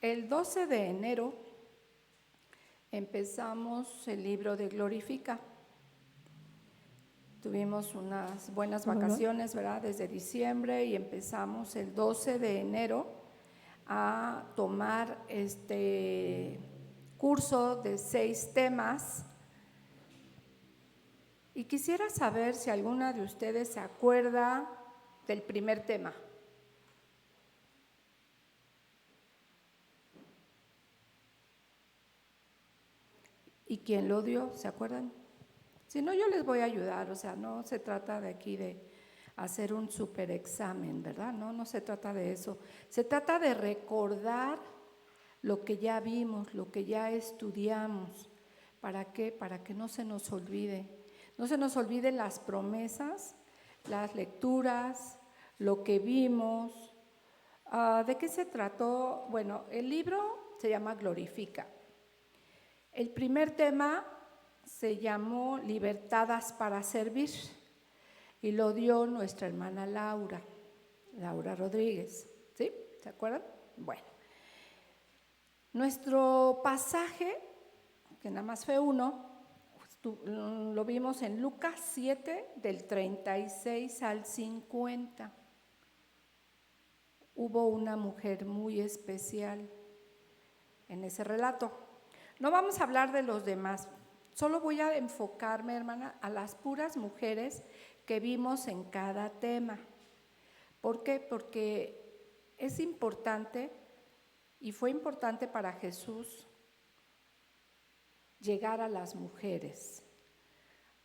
El 12 de enero empezamos el libro de Glorifica. Tuvimos unas buenas vacaciones, ¿verdad? Desde diciembre, y empezamos el 12 de enero a tomar este curso de 6 temas. Y quisiera saber si alguna de ustedes se acuerda del primer tema. ¿Y quién lo dio? ¿Se acuerdan? Si no, yo les voy a ayudar. O sea, no se trata de aquí de hacer un super examen, ¿verdad? No se trata de eso. Se trata de recordar lo que ya vimos, lo que ya estudiamos. ¿Para qué? Para que no se nos olvide. No se nos olviden las promesas, las lecturas, lo que vimos. ¿De qué se trató? Bueno, el libro se llama Glorifica. El primer tema se llamó Libertadas para Servir y lo dio nuestra hermana Laura Rodríguez. ¿Sí? ¿Se acuerdan? Bueno, nuestro pasaje, que nada más fue uno, lo vimos en Lucas 7, del 36 al 50. Hubo una mujer muy especial en ese relato. No vamos a hablar de los demás, solo voy a enfocarme, hermana, a las puras mujeres que vimos en cada tema. ¿Por qué? Porque es importante y fue importante para Jesús llegar a las mujeres,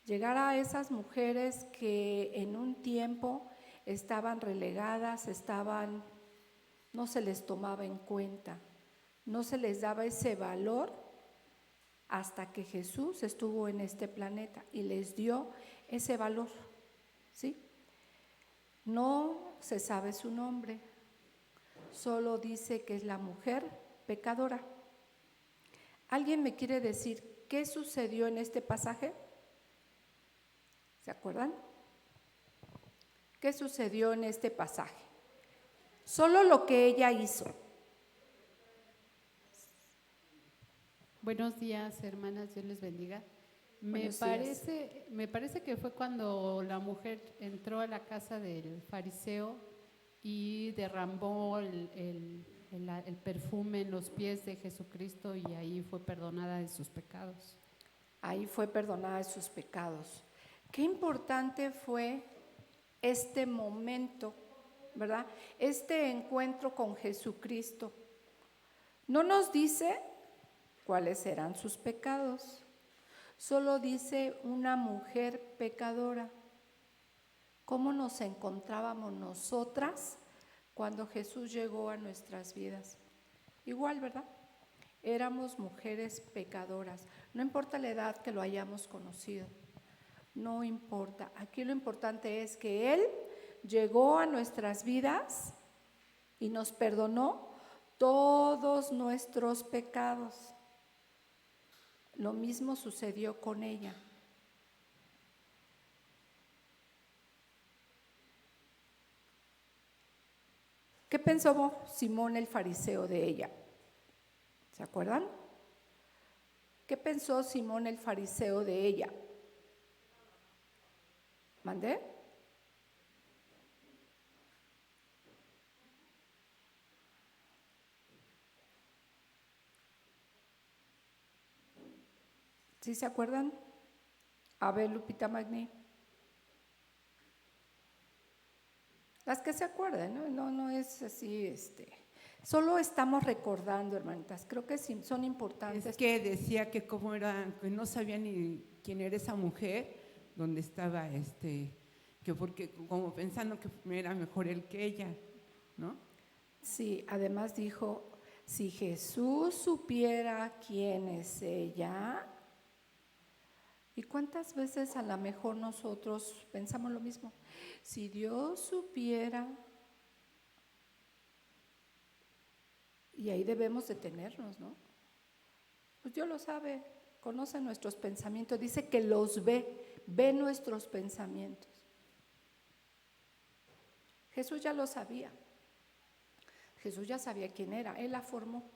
llegar a esas mujeres que en un tiempo estaban relegadas, no se les tomaba en cuenta, no se les daba ese valor hasta que Jesús estuvo en este planeta y les dio ese valor, ¿sí? No se sabe su nombre, solo dice que es la mujer pecadora. ¿Alguien me quiere decir qué sucedió en este pasaje? ¿Se acuerdan? ¿Qué sucedió en este pasaje? Solo lo que ella hizo. Buenos días, hermanas, Dios les bendiga. Me Buenos días. parece que fue cuando la mujer entró a la casa del fariseo y derramó el perfume en los pies de Jesucristo, y ahí fue perdonada de sus pecados. Ahí fue perdonada de sus pecados. Qué importante fue este momento, ¿verdad? Este encuentro con Jesucristo. No nos dice cuáles eran sus pecados, solo dice una mujer pecadora. ¿Cómo nos encontrábamos nosotras cuando Jesús llegó a nuestras vidas? Igual, ¿verdad? Éramos mujeres pecadoras. No importa la edad que lo hayamos conocido, no importa. Aquí lo importante es que Él llegó a nuestras vidas y nos perdonó todos nuestros pecados. Lo mismo sucedió con ella. ¿Qué pensó Simón el fariseo de ella? ¿Se acuerdan? ¿Qué pensó Simón el fariseo de ella? ¿Mandé? ¿Sí se acuerdan? A ver, Lupita Magni. Las que se acuerdan, no es así, solo estamos recordando, hermanitas, creo que sí, son importantes. Es que decía que cómo era, que no sabía ni quién era esa mujer, donde estaba, que porque como pensando que era mejor él que ella, ¿no? Sí, además dijo, si Jesús supiera quién es ella. ¿Y cuántas veces a lo mejor nosotros pensamos lo mismo? Si Dios supiera, y ahí debemos detenernos, ¿no? Pues Dios lo sabe, conoce nuestros pensamientos, dice que los ve nuestros pensamientos. Jesús ya lo sabía, Jesús ya sabía quién era, Él la formó.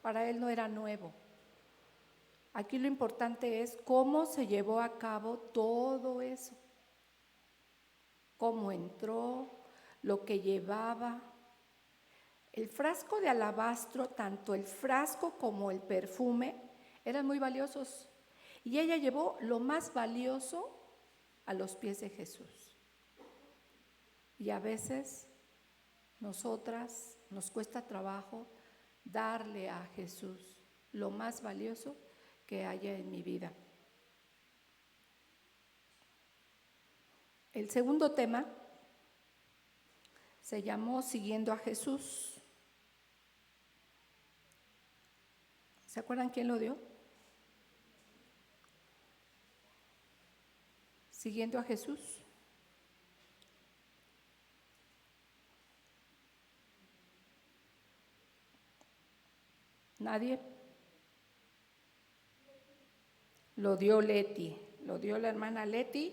para él no era nuevo. Aquí lo importante es cómo se llevó a cabo todo eso, cómo entró, lo que llevaba. El frasco de alabastro, tanto el frasco como el perfume, eran muy valiosos. Y ella llevó lo más valioso a los pies de Jesús. Y a veces nosotras nos cuesta trabajo darle a Jesús lo más valioso que haya en mi vida. El segundo tema se llamó Siguiendo a Jesús. ¿Se acuerdan quién lo dio? Siguiendo a Jesús. ¿Nadie? Lo dio Leti, lo dio la hermana Leti,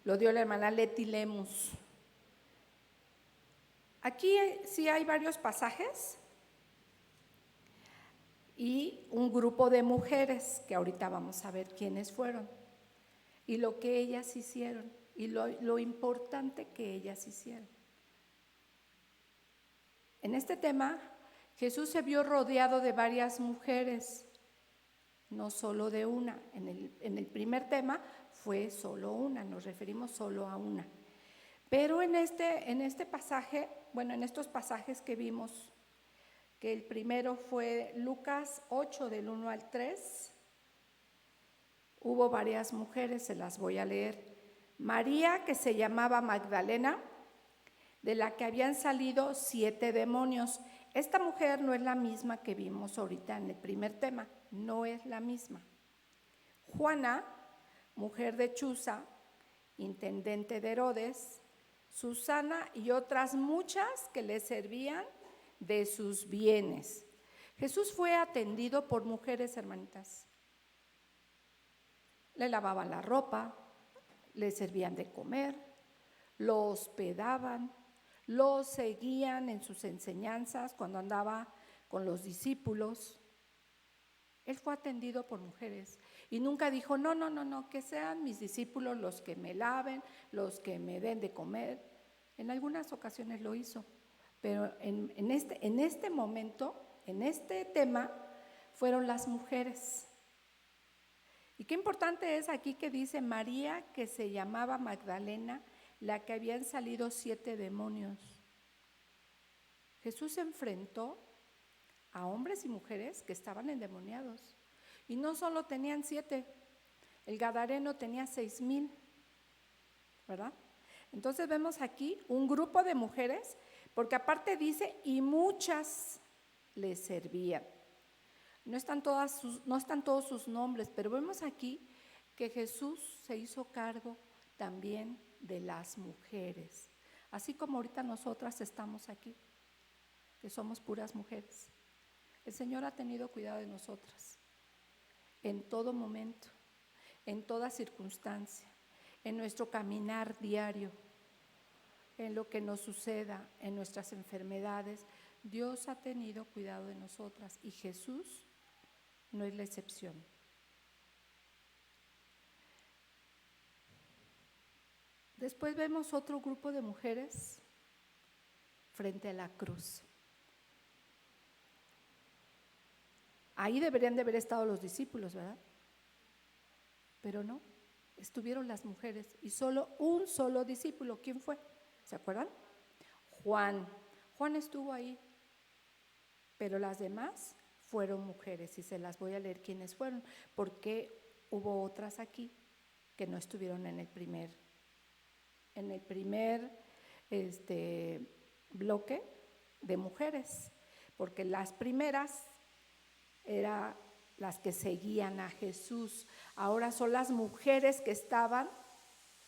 lo dio la hermana Leti Lemus. Aquí sí hay varios pasajes y un grupo de mujeres que ahorita vamos a ver quiénes fueron y lo que ellas hicieron y lo importante que ellas hicieron. En este tema, Jesús se vio rodeado de varias mujeres, no solo de una. En el primer tema fue solo una, nos referimos solo a una. Pero en este pasaje, bueno, en estos pasajes que vimos, que el primero fue Lucas 8 del 1 al 3, hubo varias mujeres, se las voy a leer. María, que se llamaba Magdalena, de la que habían salido 7 demonios. Esta mujer no es la misma que vimos ahorita en el primer tema, no es la misma. Juana, mujer de Chuza, intendente de Herodes, Susana y otras muchas que le servían de sus bienes. Jesús fue atendido por mujeres, hermanitas. Le lavaban la ropa, le servían de comer, lo hospedaban, lo seguían en sus enseñanzas cuando andaba con los discípulos. Él fue atendido por mujeres y nunca dijo, no, que sean mis discípulos los que me laven, los que me den de comer. En algunas ocasiones lo hizo, pero en este momento, en este tema, fueron las mujeres. Y qué importante es aquí que dice María, que se llamaba Magdalena, la que habían salido 7 demonios. Jesús se enfrentó a hombres y mujeres que estaban endemoniados. Y no solo tenían 7, el gadareno tenía 6,000, ¿verdad? Entonces vemos aquí un grupo de mujeres, porque aparte dice, y muchas le servían. No están todos sus nombres, pero vemos aquí que Jesús se hizo cargo también de las mujeres, así como ahorita nosotras estamos aquí, que somos puras mujeres. El Señor ha tenido cuidado de nosotras en todo momento, en toda circunstancia, en nuestro caminar diario, en lo que nos suceda, en nuestras enfermedades. Dios ha tenido cuidado de nosotras y Jesús no es la excepción. Después vemos otro grupo de mujeres frente a la cruz. Ahí deberían de haber estado los discípulos, ¿verdad? Pero no, estuvieron las mujeres y solo un solo discípulo. ¿Quién fue? ¿Se acuerdan? Juan. Juan estuvo ahí, pero las demás fueron mujeres y se las voy a leer quiénes fueron, porque hubo otras aquí que no estuvieron en el primer bloque de mujeres, porque las primeras eran las que seguían a Jesús. Ahora son las mujeres que estaban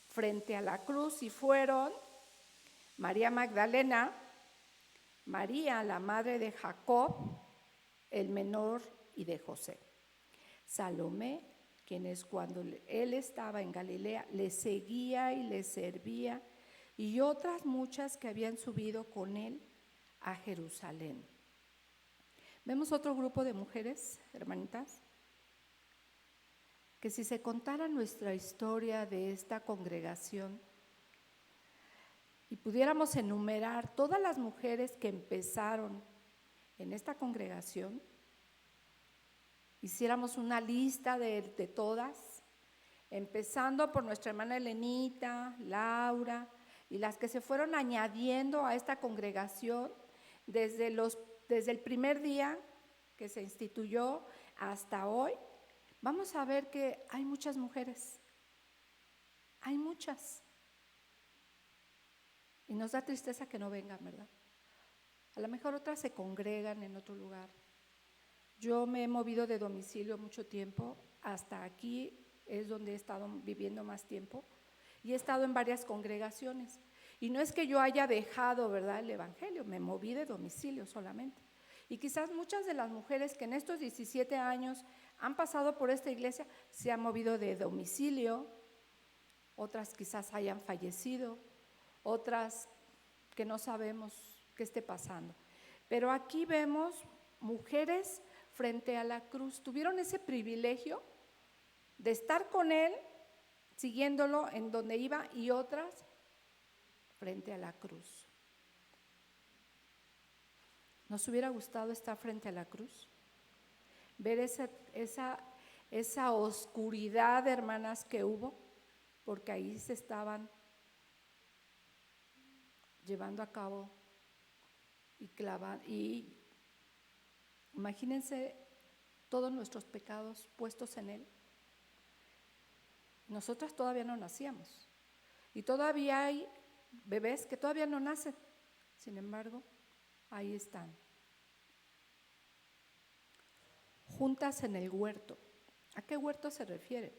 frente a la cruz y fueron María Magdalena, María, la madre de Jacob, el menor, y de José. Salomé, quien es cuando él estaba en Galilea, le seguía y le servía, y otras muchas que habían subido con él a Jerusalén. Vemos otro grupo de mujeres, hermanitas, que si se contara nuestra historia de esta congregación y pudiéramos enumerar todas las mujeres que empezaron en esta congregación, hiciéramos una lista de todas, empezando por nuestra hermana Elenita, Laura, y las que se fueron añadiendo a esta congregación desde el primer día que se instituyó hasta hoy, vamos a ver que hay muchas mujeres, hay muchas. Y nos da tristeza que no vengan, ¿verdad? A lo mejor otras se congregan en otro lugar. Yo me he movido de domicilio mucho tiempo, hasta aquí es donde he estado viviendo más tiempo y he estado en varias congregaciones. Y no es que yo haya dejado, ¿verdad?, el evangelio, me moví de domicilio solamente. Y quizás muchas de las mujeres que en estos 17 años han pasado por esta iglesia se han movido de domicilio, otras quizás hayan fallecido, otras que no sabemos qué esté pasando. Pero aquí vemos mujeres frente a la cruz, tuvieron ese privilegio de estar con Él, siguiéndolo en donde iba, y otras frente a la cruz. ¿Nos hubiera gustado estar frente a la cruz? Ver esa oscuridad, hermanas, que hubo, porque ahí se estaban llevando a cabo y imagínense todos nuestros pecados puestos en Él. Nosotras todavía no nacíamos y todavía hay bebés que todavía no nacen, sin embargo, ahí están. Juntas en el huerto. ¿A qué huerto se refiere?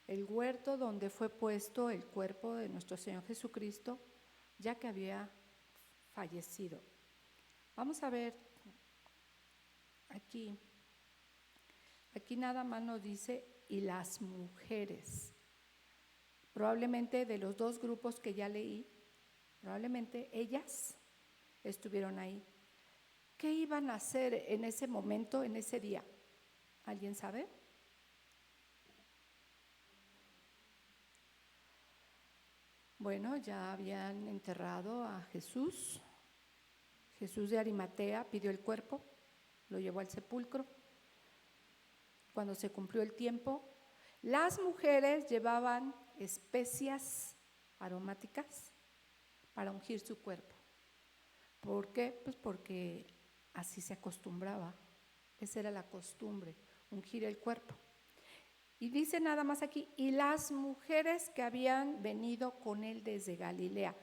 El huerto donde fue puesto el cuerpo de nuestro Señor Jesucristo, ya que había fallecido. Vamos a ver aquí nada más nos dice, y las mujeres. Probablemente de los dos grupos que ya leí, probablemente ellas estuvieron ahí. ¿Qué iban a hacer en ese momento, en ese día? ¿Alguien sabe? Bueno, ya habían enterrado a Jesús. Jesús de Arimatea pidió el cuerpo, lo llevó al sepulcro. Cuando se cumplió el tiempo, las mujeres llevaban especias aromáticas para ungir su cuerpo. ¿Por qué? Pues porque así se acostumbraba, esa era la costumbre, ungir el cuerpo. Y dice nada más aquí, y las mujeres que habían venido con él desde Galilea.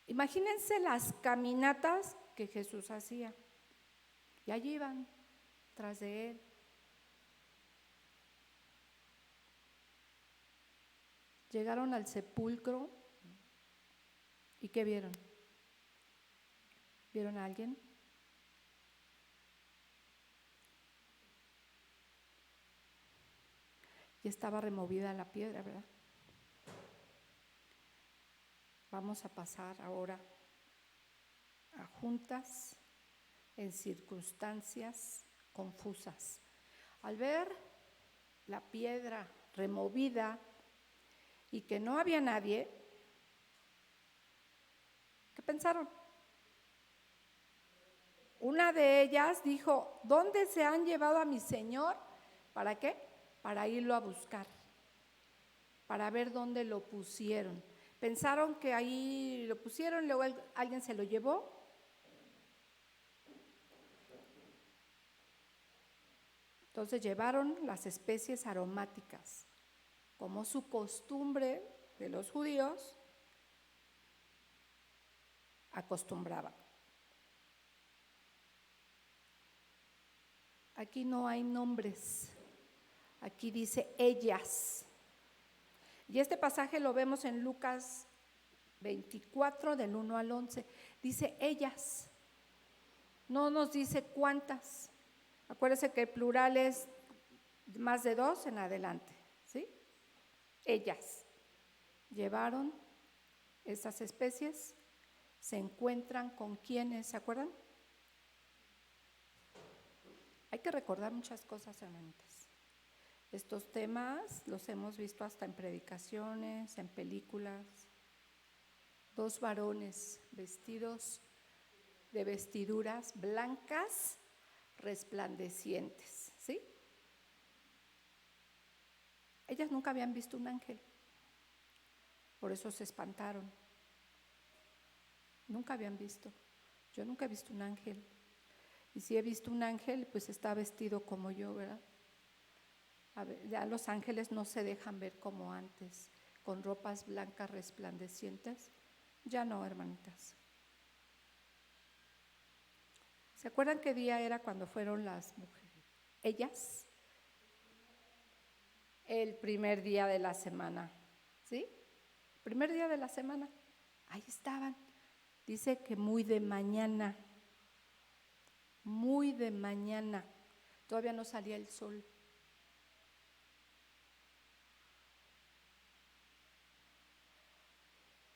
Imagínense las caminatas que Jesús hacía, y allí iban tras de él. Llegaron al sepulcro y ¿qué vieron? ¿Vieron a alguien? Y estaba removida la piedra, ¿verdad? Vamos a pasar ahora a juntas en circunstancias confusas. Al ver la piedra removida y que no había nadie, ¿qué pensaron? Una de ellas dijo, ¿dónde se han llevado a mi Señor? ¿Para qué? Para irlo a buscar, para ver dónde lo pusieron. Pensaron que ahí lo pusieron, luego alguien se lo llevó. Entonces llevaron las especies aromáticas, como su costumbre de los judíos acostumbraba. Aquí no hay nombres, aquí dice ellas. Y este pasaje lo vemos en Lucas 24, del 1 al 11. Dice ellas, no nos dice cuántas. Acuérdense que el plural es más de dos en adelante, ¿sí? Ellas llevaron estas especies, se encuentran con quienes, ¿se acuerdan? Hay que recordar muchas cosas, hermanitas. Estos temas los hemos visto hasta en predicaciones, en películas. 2 varones vestidos de vestiduras blancas, resplandecientes, ¿sí? Ellas nunca habían visto un ángel, por eso se espantaron. Nunca habían visto. Yo nunca he visto un ángel. Y si he visto un ángel, pues está vestido como yo, ¿verdad? A ver, ya los ángeles no se dejan ver como antes, con ropas blancas resplandecientes. Ya no, hermanitas. ¿Se acuerdan qué día era cuando fueron las mujeres? Ellas. El primer día de la semana, ¿sí? Primer día de la semana. Ahí estaban. Dice que muy de mañana. Muy de mañana. Todavía no salía el sol.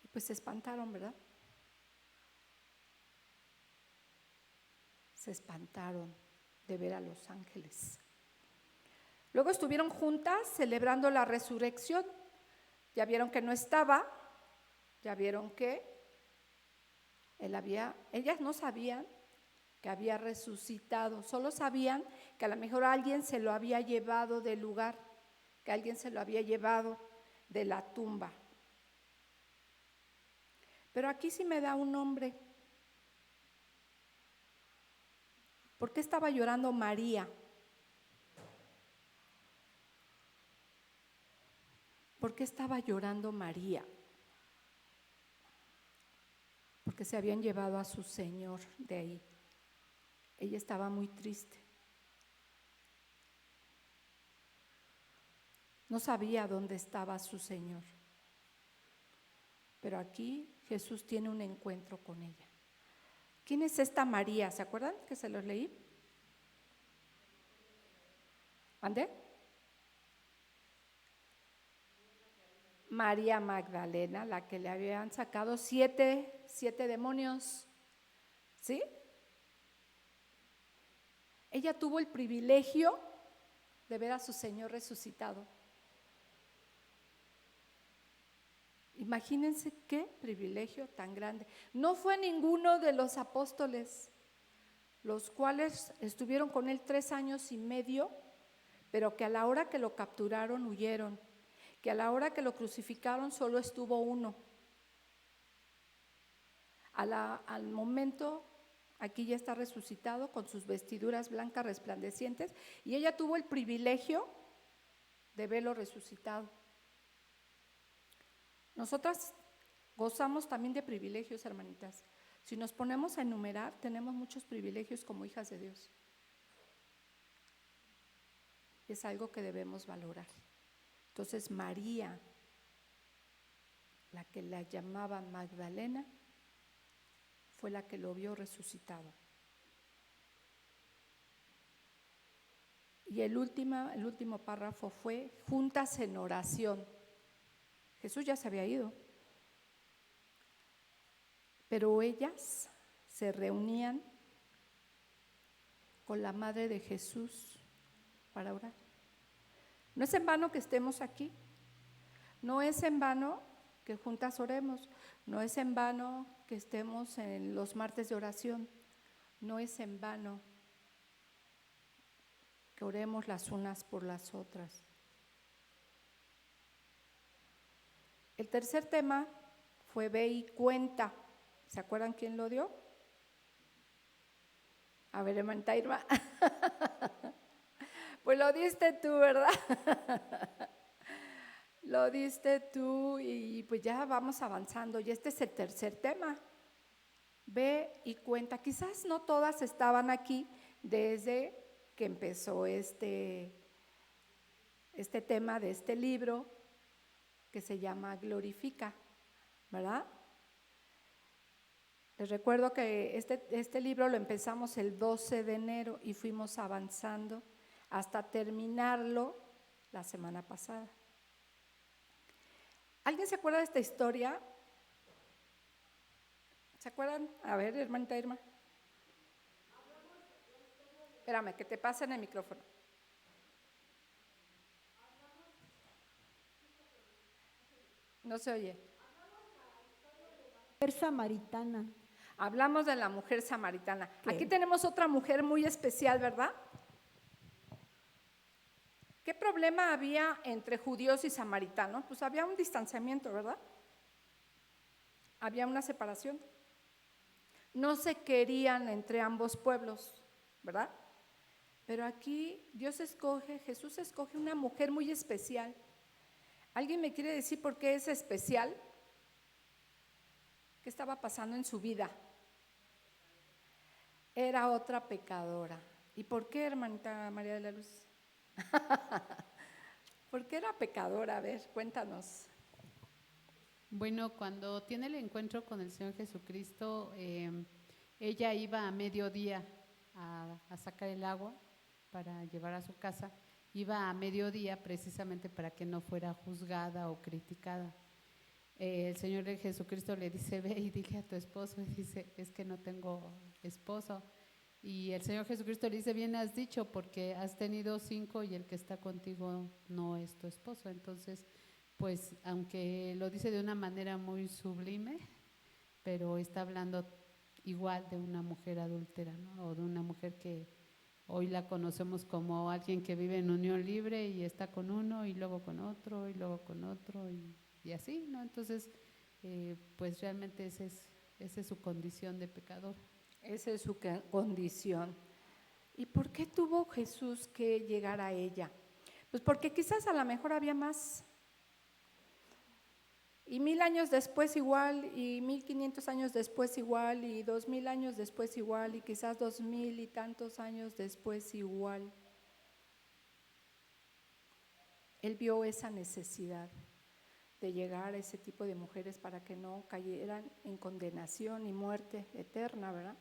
Y pues se espantaron, ¿verdad? Se espantaron de ver a los ángeles. Luego estuvieron juntas celebrando la resurrección. Ya vieron que no estaba, ya vieron que ellas no sabían que había resucitado, solo sabían que a lo mejor alguien se lo había llevado del lugar, que alguien se lo había llevado de la tumba. Pero aquí sí me da un nombre. ¿Por qué estaba llorando María? ¿Por qué estaba llorando María? Porque se habían llevado a su Señor de ahí. Ella estaba muy triste. No sabía dónde estaba su Señor. Pero aquí Jesús tiene un encuentro con ella. ¿Quién es esta María? ¿Se acuerdan que se los leí? ¿Ande? María Magdalena, la que le habían sacado siete demonios, ¿sí? Ella tuvo el privilegio de ver a su Señor resucitado. Imagínense qué privilegio tan grande. No fue ninguno de los apóstoles, los cuales estuvieron con él 3 años y medio, pero que a la hora que lo capturaron huyeron, que a la hora que lo crucificaron solo estuvo uno. Al momento, aquí ya está resucitado con sus vestiduras blancas resplandecientes, y ella tuvo el privilegio de verlo resucitado. Nosotras gozamos también de privilegios, hermanitas. Si nos ponemos a enumerar, tenemos muchos privilegios como hijas de Dios. Es algo que debemos valorar. Entonces María, la que la llamaban Magdalena, fue la que lo vio resucitado. Y el último párrafo fue juntas en oración. Jesús ya se había ido, pero ellas se reunían con la madre de Jesús para orar. No es en vano que estemos aquí, no es en vano que juntas oremos, no es en vano que estemos en los martes de oración, no es en vano que oremos las unas por las otras. El tercer tema fue ve y cuenta. ¿Se acuerdan quién lo dio? A ver, hermanita Irma. Pues lo diste tú, ¿verdad? Lo diste tú y pues ya vamos avanzando. Y este es el tercer tema. Ve y cuenta. Quizás no todas estaban aquí desde que empezó este tema de este libro que se llama Glorifica, ¿verdad? Les recuerdo que este libro lo empezamos el 12 de enero y fuimos avanzando hasta terminarlo la semana pasada. ¿Alguien se acuerda de esta historia? ¿Se acuerdan? A ver, hermanita Irma. Espérame, que te pasen el micrófono. No se oye. Mujer samaritana. Hablamos de la mujer samaritana. ¿Qué? Aquí tenemos otra mujer muy especial, ¿verdad? ¿Qué problema había entre judíos y samaritanos? Pues había un distanciamiento, ¿verdad? Había una separación. No se querían entre ambos pueblos, ¿verdad? Pero aquí Dios escoge, Jesús escoge una mujer muy especial. ¿Alguien me quiere decir por qué es especial? ¿Qué estaba pasando en su vida? Era otra pecadora. ¿Y por qué, hermanita María de la Luz? ¿Por qué era pecadora? A ver, cuéntanos. Bueno, cuando tiene el encuentro con el Señor Jesucristo, ella iba a mediodía a sacar el agua para llevar a su casa. Iba a mediodía precisamente para que no fuera juzgada o criticada. El Señor Jesucristo le dice, ve y dile a tu esposo, y dice, es que no tengo esposo. Y el Señor Jesucristo le dice, bien has dicho, porque has tenido 5 y el que está contigo no es tu esposo. Entonces, pues, aunque lo dice de una manera muy sublime, pero está hablando igual de una mujer adúltera, ¿no? O de una mujer que hoy la conocemos como alguien que vive en unión libre y está con uno y luego con otro y luego con otro y así, ¿no? Entonces, pues realmente esa es su condición de pecador. Esa es su condición. ¿Y por qué tuvo Jesús que llegar a ella? Pues porque quizás a lo mejor había más. Y 1000 años después igual, y 1500 años después igual, y 2000 años después igual, y quizás 2000 y tantos años después igual. Él vio esa necesidad de llegar a ese tipo de mujeres para que no cayeran en condenación y muerte eterna, ¿verdad?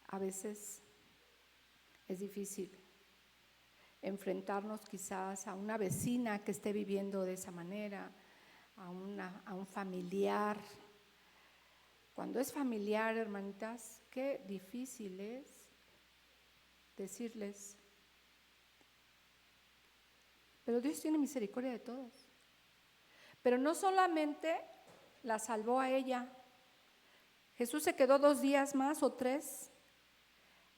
A veces es difícil enfrentarnos quizás a una vecina que esté viviendo de esa manera, a un familiar. Cuando es familiar, hermanitas, qué difícil es decirles. Pero Dios tiene misericordia de todos. Pero no solamente la salvó a ella. Jesús se quedó 2 días más o 3.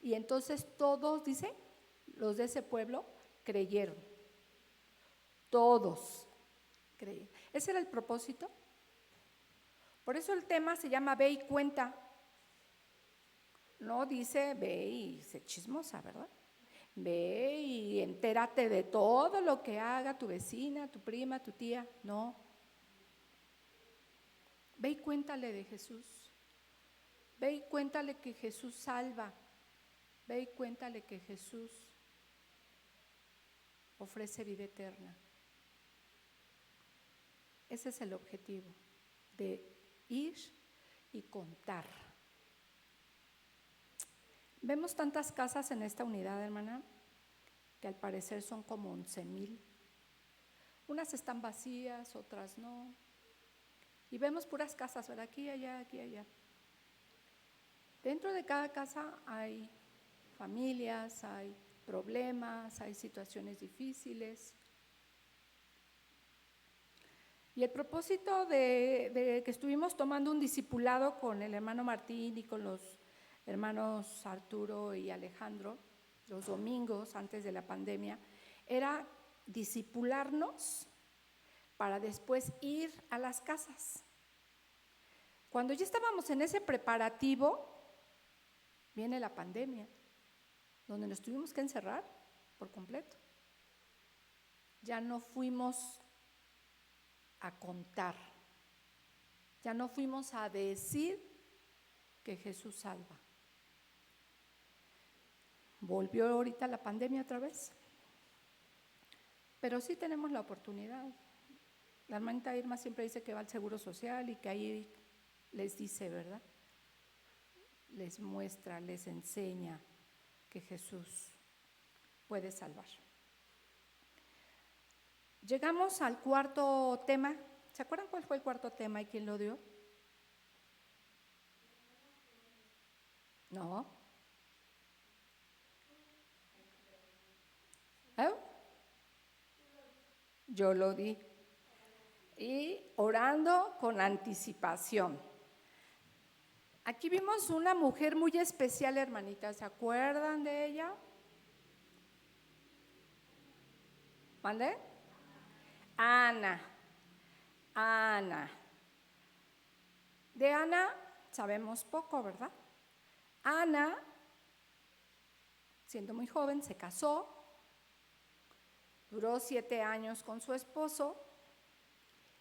Y entonces todos, dice, los de ese pueblo creyeron. Todos creyeron. Ese era el propósito. Por eso el tema se llama Ve y cuenta. No dice ve y sé chismosa, ¿verdad? Ve y entérate de todo lo que haga tu vecina, tu prima, tu tía. No. Ve y cuéntale de Jesús. Ve y cuéntale que Jesús salva. Ve y cuéntale que Jesús ofrece vida eterna. Ese es el objetivo, de ir y contar. Vemos tantas casas en esta unidad, hermana, que al parecer son como 11,000. Unas están vacías, otras no. Y vemos puras casas, ¿verdad? Aquí, allá, aquí, allá. Dentro de cada casa hay familias, hay problemas, hay situaciones difíciles. Y el propósito de que estuvimos tomando un discipulado con el hermano Martín y con los hermanos Arturo y Alejandro, los domingos antes de la pandemia, era discipularnos para después ir a las casas. Cuando ya estábamos en ese preparativo, viene la pandemia, donde nos tuvimos que encerrar por completo. Ya no fuimos a contar, ya no fuimos a decir que Jesús salva. Volvió ahorita la pandemia otra vez, pero sí tenemos la oportunidad. La hermanita Irma siempre dice que va al Seguro Social y que ahí les dice, ¿verdad? Les muestra, les enseña que Jesús puede salvar. Llegamos al cuarto tema. ¿Se acuerdan cuál fue el cuarto tema y quién lo dio? No. yo lo di. Y orando con anticipación. Aquí vimos una mujer muy especial, hermanitas. ¿Se acuerdan de ella? ¿Mande? Ana. De Ana sabemos poco, ¿verdad? Ana, siendo muy joven, se casó, duró 7 años con su esposo,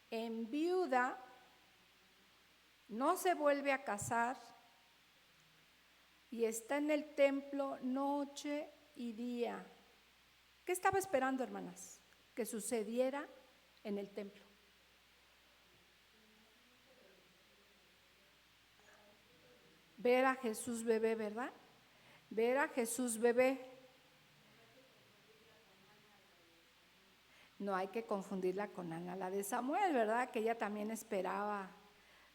enviuda, no se vuelve a casar y está en el templo noche y día. ¿Qué estaba esperando, hermanas? Que sucediera en el templo. Ver a Jesús bebé, ¿verdad? Ver a Jesús bebé. No hay que confundirla con Ana, la de Samuel, ¿verdad? Que ella también esperaba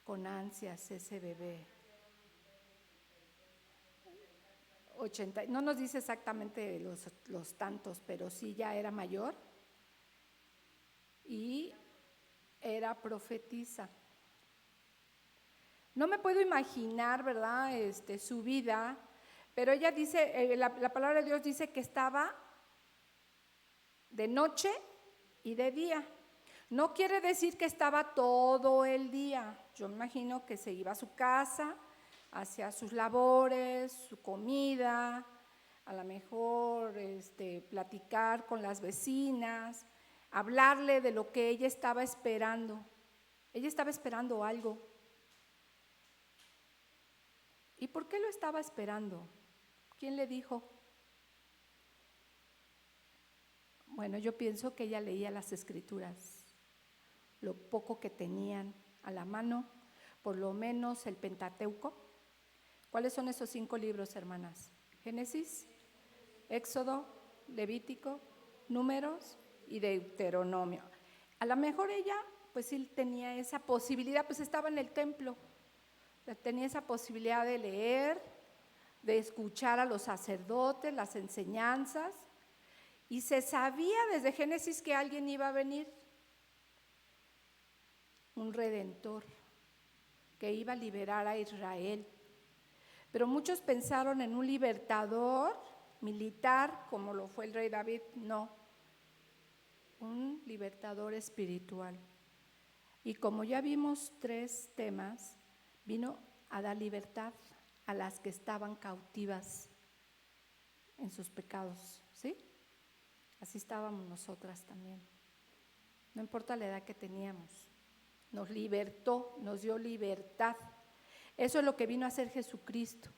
con ansias ese bebé. 80, no nos dice exactamente los tantos, pero sí ya era mayor y era profetisa. No me puedo imaginar, ¿verdad? Su vida, pero ella dice, la palabra de Dios dice que estaba de noche y de día. No quiere decir que estaba todo el día. Yo me imagino que se iba a su casa, hacía sus labores, su comida, a lo mejor platicar con las vecinas, hablarle de lo que ella estaba esperando. Ella estaba esperando algo. ¿Y por qué lo estaba esperando? ¿Quién le dijo? Bueno, yo pienso que ella leía las escrituras, lo poco que tenían a la mano, por lo menos el Pentateuco. ¿Cuáles son esos 5 libros, hermanas? Génesis, Éxodo, Levítico, Números y Deuteronomio. A lo mejor ella, pues sí tenía esa posibilidad, pues estaba en el templo, tenía esa posibilidad de leer, de escuchar a los sacerdotes, las enseñanzas, y se sabía desde Génesis que alguien iba a venir, un redentor, que iba a liberar a Israel. Pero muchos pensaron en un libertador militar, como lo fue el rey David. No, un libertador espiritual. Y como ya vimos 3 temas, vino a dar libertad a las que estaban cautivas en sus pecados, ¿sí? Así estábamos nosotras también. No importa la edad que teníamos, nos libertó, nos dio libertad. Eso es lo que vino a hacer Jesucristo.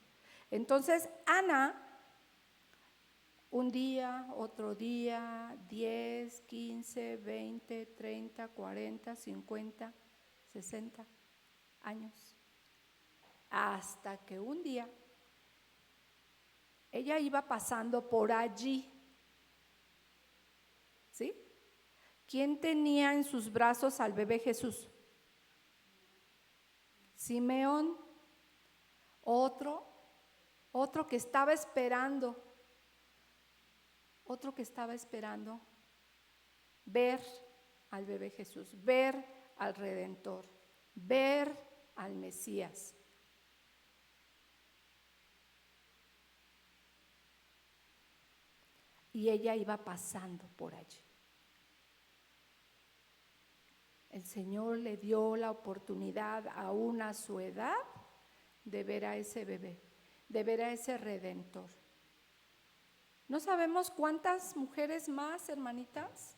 Entonces, Ana, un día, otro día, 10, 15, 20, 30, 40, 50, 60 años. Hasta que un día ella iba pasando por allí. ¿Sí? ¿Quién tenía en sus brazos al bebé Jesús? Simeón, otro que estaba esperando, ver al bebé Jesús, ver al Redentor, ver al Mesías. Y ella iba pasando por allí. El Señor le dio la oportunidad, aún a su edad, de ver a ese bebé, de ver a ese Redentor. No sabemos cuántas mujeres más, hermanitas,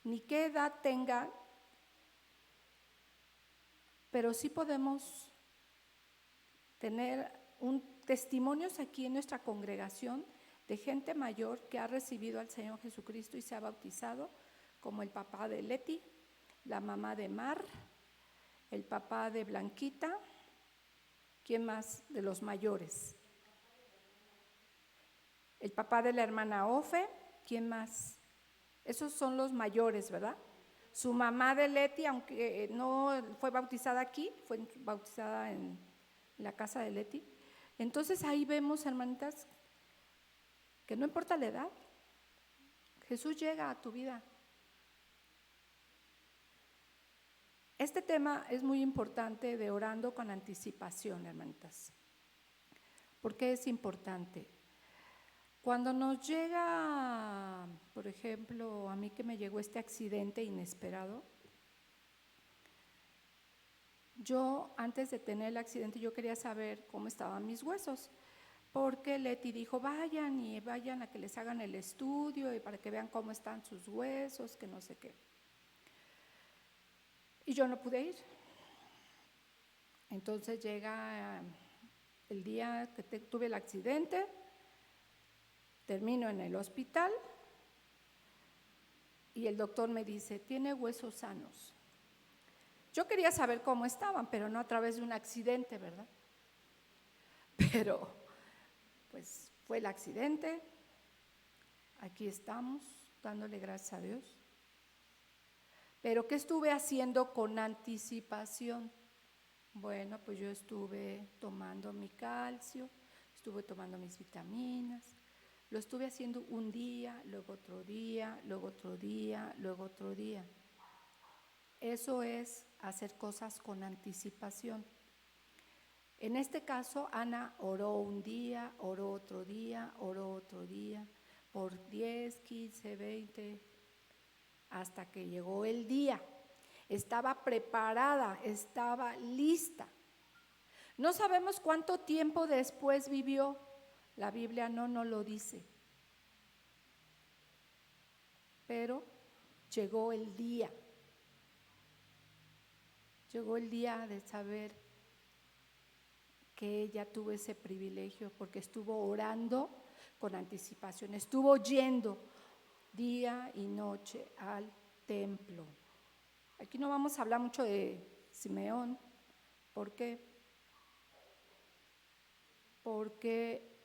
ni qué edad tengan, pero sí podemos tener testimonios aquí en nuestra congregación de gente mayor que ha recibido al Señor Jesucristo y se ha bautizado, como el papá de Leti, la mamá de Mar, el papá de Blanquita. ¿Quién más de los mayores? El papá de la hermana Ofe. ¿Quién más? Esos son los mayores, ¿verdad? Su mamá de Leti, aunque no fue bautizada aquí, fue bautizada en la casa de Leti. Entonces ahí vemos, hermanitas, que no importa la edad, Jesús llega a tu vida. Este tema es muy importante de orando con anticipación, hermanitas. ¿Por qué es importante? Cuando nos llega, por ejemplo, a mí que me llegó este accidente inesperado, yo antes de tener el accidente yo quería saber cómo estaban mis huesos, porque Leti dijo vayan a que les hagan el estudio y para que vean cómo están sus huesos, que no sé qué. Y yo no pude ir. Entonces llega el día que tuve el accidente, termino en el hospital y el doctor me dice, tiene huesos sanos. Yo quería saber cómo estaban, pero no a través de un accidente, ¿verdad? Pero, pues, fue el accidente, aquí estamos, dándole gracias a Dios. Pero, ¿qué estuve haciendo con anticipación? Bueno, pues yo estuve tomando mi calcio, estuve tomando mis vitaminas, lo estuve haciendo un día, luego otro día, luego otro día, luego otro día. Eso es hacer cosas con anticipación. En este caso, Ana oró un día, oró otro día, por 10, 15, 20, hasta que llegó el día. Estaba preparada, estaba lista. No sabemos cuánto tiempo después vivió, la Biblia no nos lo dice, pero llegó el día. Llegó el día de saber que ella tuvo ese privilegio porque estuvo orando con anticipación, estuvo yendo día y noche al templo. Aquí no vamos a hablar mucho de Simeón. ¿Por qué? Porque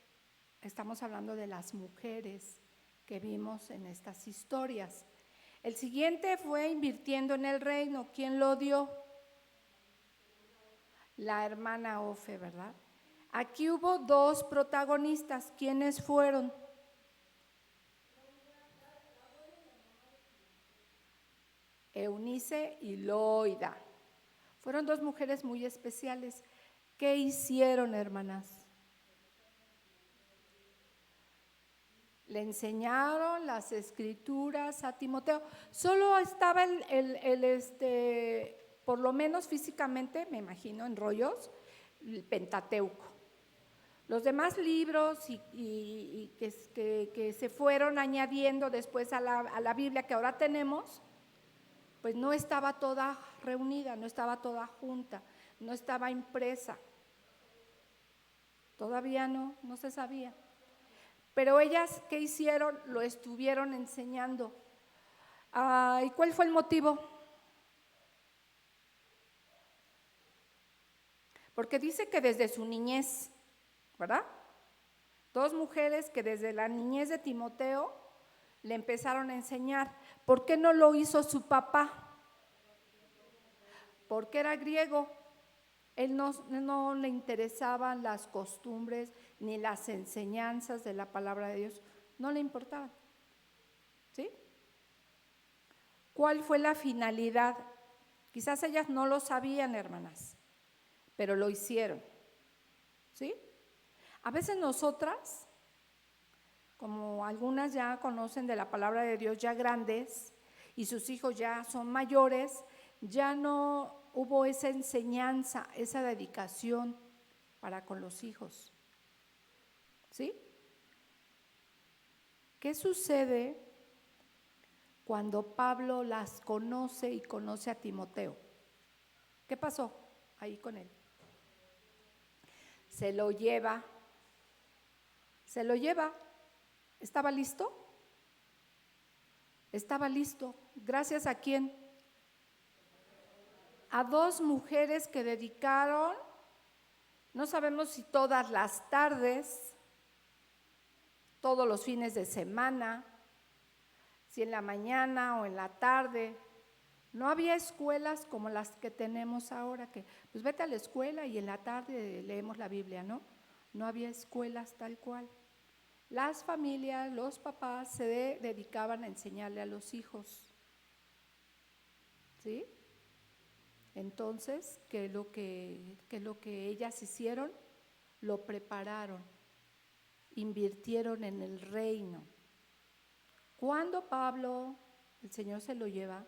estamos hablando de las mujeres que vimos en estas historias. El siguiente fue invirtiendo en el reino. ¿Quién lo dio? La hermana Ofe, ¿verdad? Aquí hubo dos protagonistas. ¿Quiénes fueron? Eunice y Loida. Fueron dos mujeres muy especiales. ¿Qué hicieron, hermanas? Le enseñaron las escrituras a Timoteo. Solo estaba por lo menos físicamente, me imagino, en rollos, el Pentateuco. Los demás libros y que se fueron añadiendo después a la Biblia que ahora tenemos, pues no estaba toda reunida, no estaba toda junta, no estaba impresa. Todavía no se sabía. Pero ellas, ¿qué hicieron? Lo estuvieron enseñando. ¿Y cuál fue el motivo? Porque dice que desde su niñez, ¿verdad? Dos mujeres que desde la niñez de Timoteo le empezaron a enseñar. ¿Por qué no lo hizo su papá? Porque era griego. Él no le interesaban las costumbres ni las enseñanzas de la palabra de Dios, no le importaban. ¿Sí? ¿Cuál fue la finalidad? Quizás ellas no lo sabían, hermanas, pero lo hicieron. ¿Sí? A veces nosotras, como algunas ya conocen de la palabra de Dios ya grandes y sus hijos ya son mayores, ya no hubo esa enseñanza, esa dedicación para con los hijos. ¿Sí? ¿Qué sucede cuando Pablo las conoce y conoce a Timoteo? ¿Qué pasó ahí con él? Se lo lleva. ¿Estaba listo? Estaba listo. ¿Gracias a quién? A dos mujeres que dedicaron, no sabemos si todas las tardes, todos los fines de semana, si en la mañana o en la tarde. No había escuelas como las que tenemos ahora, que pues vete a la escuela y en la tarde leemos la Biblia, ¿no? No había escuelas tal cual. Las familias, los papás se dedicaban a enseñarle a los hijos. ¿Sí? Entonces, ¿qué es lo que ellas hicieron? Lo prepararon, invirtieron en el reino. Cuando Pablo, el Señor se lo lleva,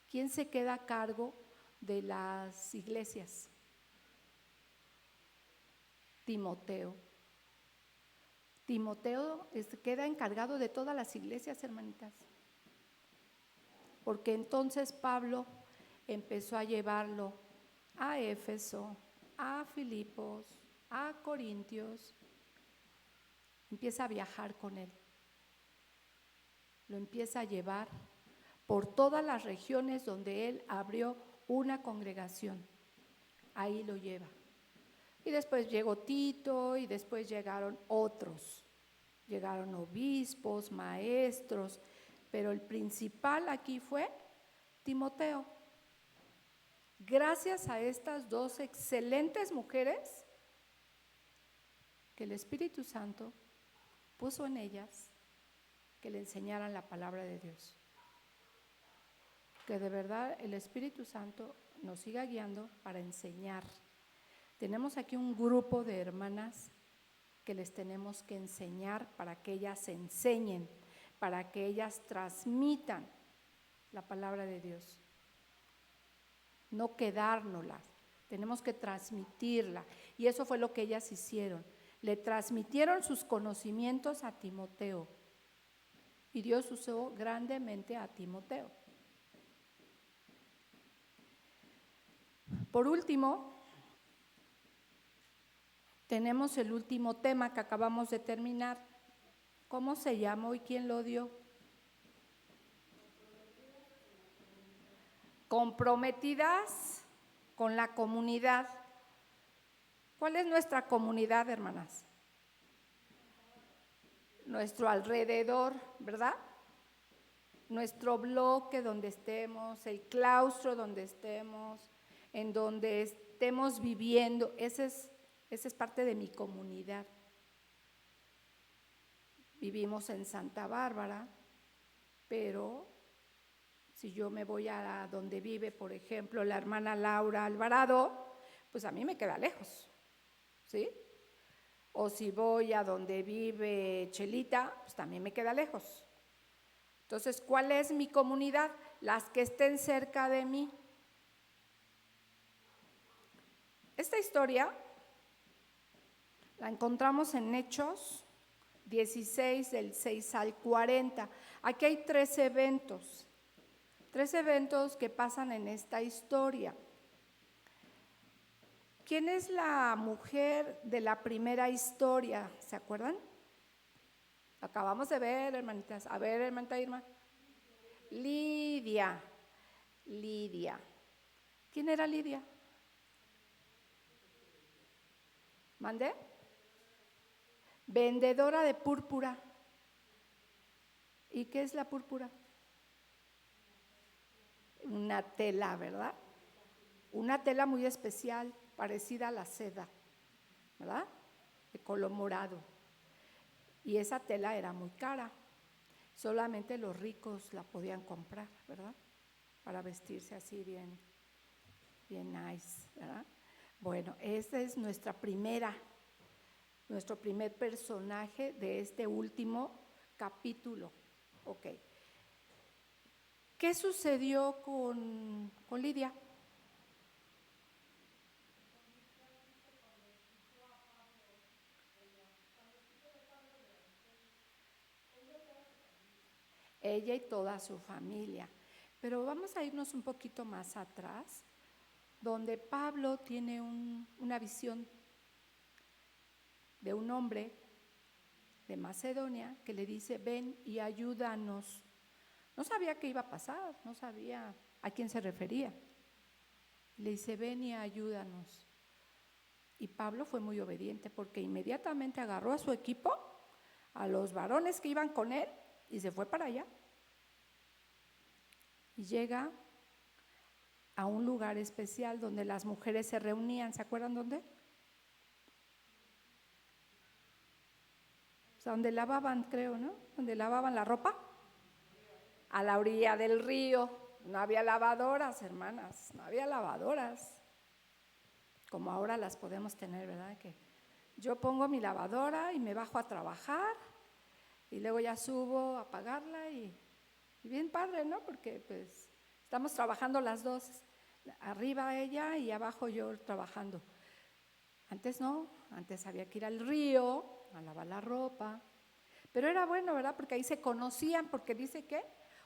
¿quién se queda a cargo de las iglesias? Timoteo. Timoteo queda encargado de todas las iglesias, hermanitas. Porque entonces Pablo empezó a llevarlo a Éfeso, a Filipos, a Corintios. Empieza a viajar con él. Lo empieza a llevar por todas las regiones donde él abrió una congregación. Ahí lo lleva. Y después llegó Tito y después llegaron otros. Llegaron obispos, maestros, pero el principal aquí fue Timoteo. Gracias a estas dos excelentes mujeres que el Espíritu Santo puso en ellas que le enseñaran la palabra de Dios. Que de verdad el Espíritu Santo nos siga guiando para enseñar. Tenemos aquí un grupo de hermanas que les tenemos que enseñar para que ellas enseñen, para que ellas transmitan la palabra de Dios. No quedárnosla, tenemos que transmitirla. Y eso fue lo que ellas hicieron. Le transmitieron sus conocimientos a Timoteo. Y Dios usó grandemente a Timoteo. Por último, tenemos el último tema que acabamos de terminar. ¿Cómo se llamó y quién lo dio? Comprometidas con la comunidad. ¿Cuál es nuestra comunidad, hermanas? Nuestro alrededor, ¿verdad? Nuestro bloque donde estemos, el claustro donde estemos, en donde estemos viviendo, ese es parte de mi comunidad. Vivimos en Santa Bárbara, pero si yo me voy a donde vive, por ejemplo, la hermana Laura Alvarado, pues a mí me queda lejos, ¿sí? O si voy a donde vive Chelita, pues también me queda lejos. Entonces, ¿cuál es mi comunidad? Las que estén cerca de mí. Esta historia la encontramos en Hechos 16, del 6 al 40. Aquí hay tres eventos que pasan en esta historia. ¿Quién es la mujer de la primera historia? ¿Se acuerdan? Acabamos de ver, hermanitas. A ver, hermanita Irma. Lidia. ¿Quién era Lidia? ¿Mandé? Vendedora de púrpura. ¿Y qué es la púrpura? Una tela, ¿verdad? Una tela muy especial, parecida a la seda, ¿verdad? De color morado. Y esa tela era muy cara. Solamente los ricos la podían comprar, ¿verdad? Para vestirse así bien nice, ¿verdad? Bueno, este es nuestro primer personaje de este último capítulo. Ok. ¿Qué sucedió con Lidia? Ella y toda su familia. Pero vamos a irnos un poquito más atrás, donde Pablo tiene una visión de un hombre de Macedonia que le dice: ven y ayúdanos. No sabía qué iba a pasar, no sabía a quién se refería. Le dice: ven y ayúdanos. Y Pablo fue muy obediente porque inmediatamente agarró a su equipo, a los varones que iban con él, y se fue para allá. Y llega a un lugar especial donde las mujeres se reunían. ¿Se acuerdan dónde? O sea, donde lavaban, creo, ¿no? Donde lavaban la ropa. A la orilla del río, No había lavadoras, hermanas, no había lavadoras, como ahora las podemos tener, ¿verdad? Que yo pongo mi lavadora y me bajo a trabajar y luego ya subo a apagarla y bien padre, ¿no? Porque pues estamos trabajando las dos, arriba ella y abajo yo trabajando. Antes no, antes había que ir al río a lavar la ropa, pero era bueno, ¿verdad? Porque ahí se conocían, porque dice que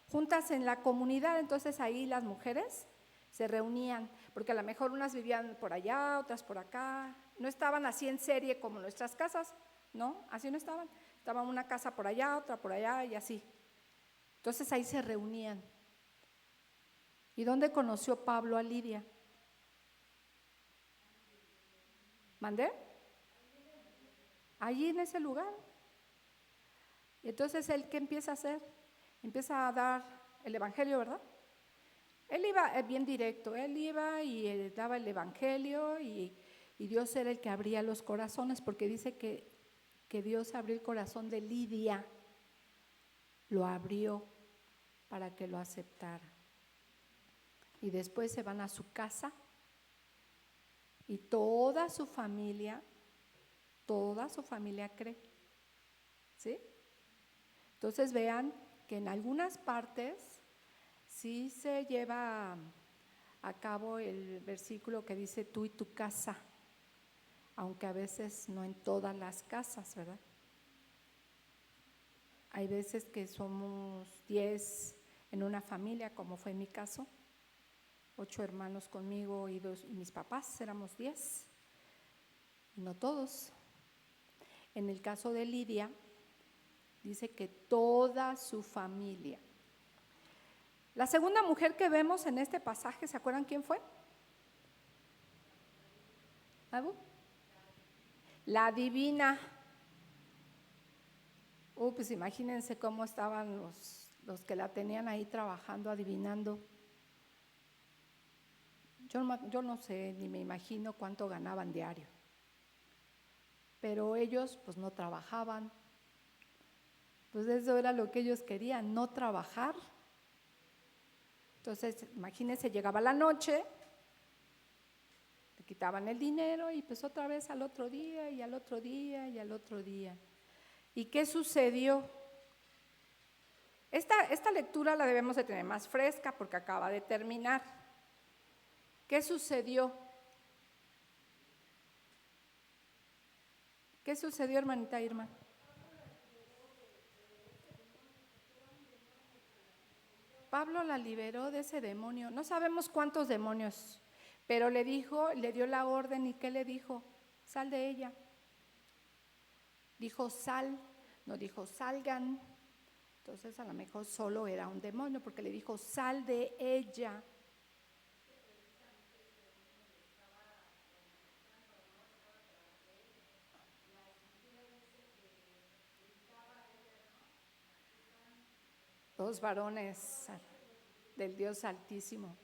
juntas en la comunidad, entonces ahí las mujeres se reunían, porque a lo mejor unas vivían por allá, otras por acá, no estaban así en serie como nuestras casas, ¿no? Así no estaban, estaban una casa por allá, otra por allá y así. Entonces ahí se reunían. ¿Y dónde conoció Pablo a Lidia? ¿Mandé? Allí en ese lugar. Y entonces él, ¿qué empieza a hacer? Empieza a dar el evangelio, ¿verdad? Él iba bien directo, él iba y daba el evangelio y Dios era el que abría los corazones, porque dice que Dios abrió el corazón de Lidia, lo abrió para que lo aceptara. Y después se van a su casa y toda su familia cree, ¿sí? Entonces vean que en algunas partes sí se lleva a cabo el versículo que dice tú y tu casa, aunque a veces no en todas las casas, ¿verdad? Hay veces que somos 10 en una familia, como fue mi caso, 8 hermanos conmigo y mis papás, éramos 10, y no todos. En el caso de Lidia, dice que toda su familia. La segunda mujer que vemos en este pasaje, ¿se acuerdan quién fue? ¿Abu? La divina. Pues imagínense cómo estaban los que la tenían ahí trabajando, adivinando. Yo no sé, ni me imagino cuánto ganaban diario. Pero ellos pues no trabajaban. Pues eso era lo que ellos querían, no trabajar. Entonces, imagínense, llegaba la noche, le quitaban el dinero y pues otra vez al otro día y al otro día y al otro día. ¿Y qué sucedió? Esta lectura la debemos de tener más fresca porque acaba de terminar. ¿Qué sucedió? ¿Qué sucedió, hermanita Irma? Pablo la liberó de ese demonio. No sabemos cuántos demonios, pero le dio la orden. ¿Y qué le dijo? Sal de ella. Dijo sal, no dijo salgan. Entonces a lo mejor solo era un demonio porque le dijo sal de ella. Dos varones del Dios Altísimo.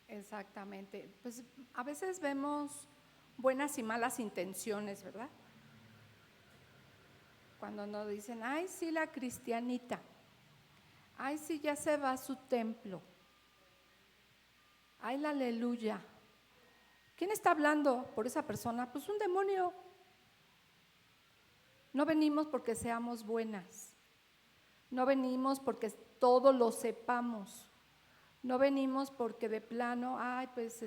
Exactamente. Pues a veces vemos buenas y malas intenciones, ¿verdad? Cuando nos dicen, ay, sí, la cristianita, ay, sí, ya se va a su templo, ay, la aleluya. ¿Quién está hablando por esa persona? Pues un demonio. No venimos porque seamos buenas, no venimos porque todo lo sepamos, no venimos porque de plano, ay, pues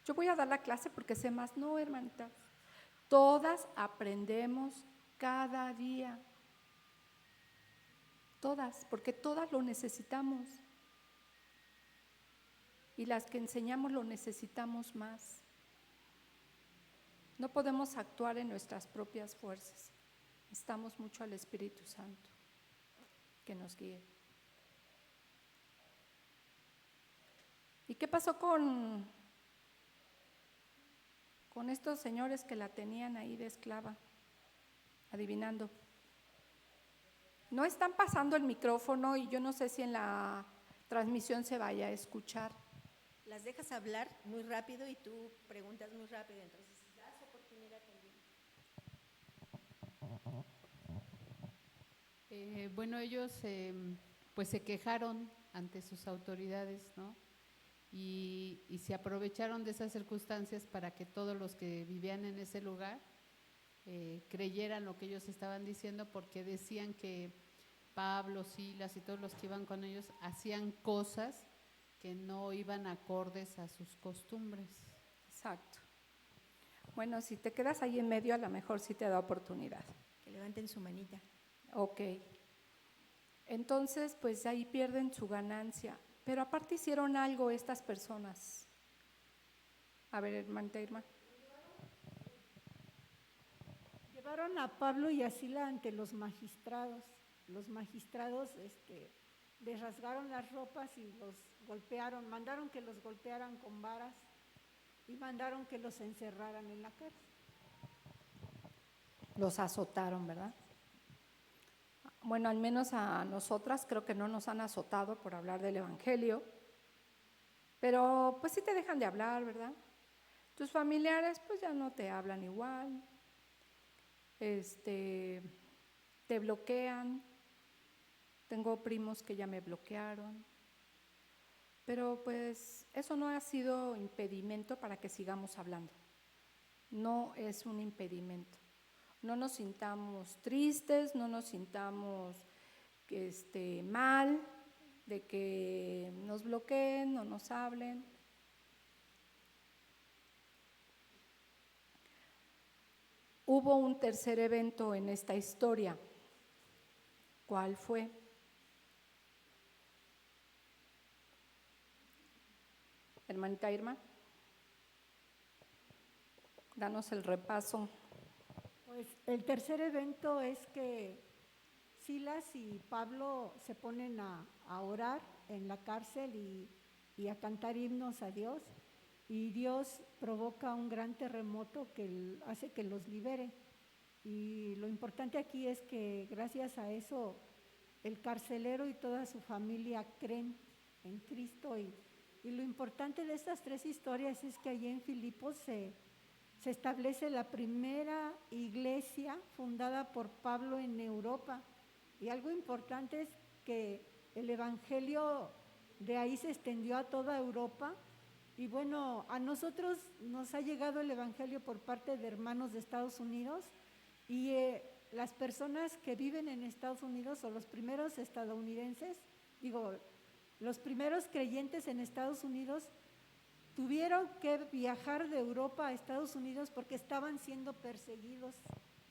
yo voy a dar la clase porque sé más. No, hermanitas, todas aprendemos cada día, todas, porque todas lo necesitamos. Y las que enseñamos lo necesitamos más. No podemos actuar en nuestras propias fuerzas. Necesitamos mucho al Espíritu Santo que nos guíe. ¿Y qué pasó con estos señores que la tenían ahí de esclava, adivinando? No están pasando el micrófono y yo no sé si en la transmisión se vaya a escuchar. Las dejas hablar muy rápido y tú preguntas muy rápido, entonces das oportunidad también. Bueno, ellos pues se quejaron ante sus autoridades, ¿no? Y se aprovecharon de esas circunstancias para que todos los que vivían en ese lugar creyeran lo que ellos estaban diciendo, porque decían que Pablo, Silas y todos los que iban con ellos hacían cosas que no iban acordes a sus costumbres. Exacto. Bueno, si te quedas ahí en medio, a lo mejor sí te da oportunidad. Que levanten su manita. Ok. Entonces, pues ahí pierden su ganancia. Pero aparte hicieron algo estas personas. A ver, hermanita Irma. Llevaron a Pablo y a Sila ante los magistrados. Los magistrados les rasgaron las ropas y los golpearon, mandaron que los golpearan con varas y mandaron que los encerraran en la cárcel. Los azotaron, ¿verdad? Bueno, al menos a nosotras creo que no nos han azotado por hablar del Evangelio, pero pues sí te dejan de hablar, ¿verdad? Tus familiares pues ya no te hablan igual, te bloquean. Tengo primos que ya me bloquearon, pero pues eso no ha sido impedimento para que sigamos hablando. No es un impedimento. No nos sintamos tristes, no nos sintamos mal de que nos bloqueen, no nos hablen. Hubo un tercer evento en esta historia. ¿Cuál fue? Hermanita Irma, danos el repaso. Pues el tercer evento es que Silas y Pablo se ponen a orar en la cárcel y a cantar himnos a Dios, y Dios provoca un gran terremoto que hace que los libere. Y lo importante aquí es que gracias a eso el carcelero y toda su familia creen en Cristo, y lo importante de estas tres historias es que allí en Filipos se establece la primera iglesia fundada por Pablo en Europa. Y algo importante es que el evangelio de ahí se extendió a toda Europa. Y bueno, a nosotros nos ha llegado el evangelio por parte de hermanos de Estados Unidos, y las personas que viven en Estados Unidos, o los primeros estadounidenses, los primeros creyentes en Estados Unidos, tuvieron que viajar de Europa a Estados Unidos porque estaban siendo perseguidos.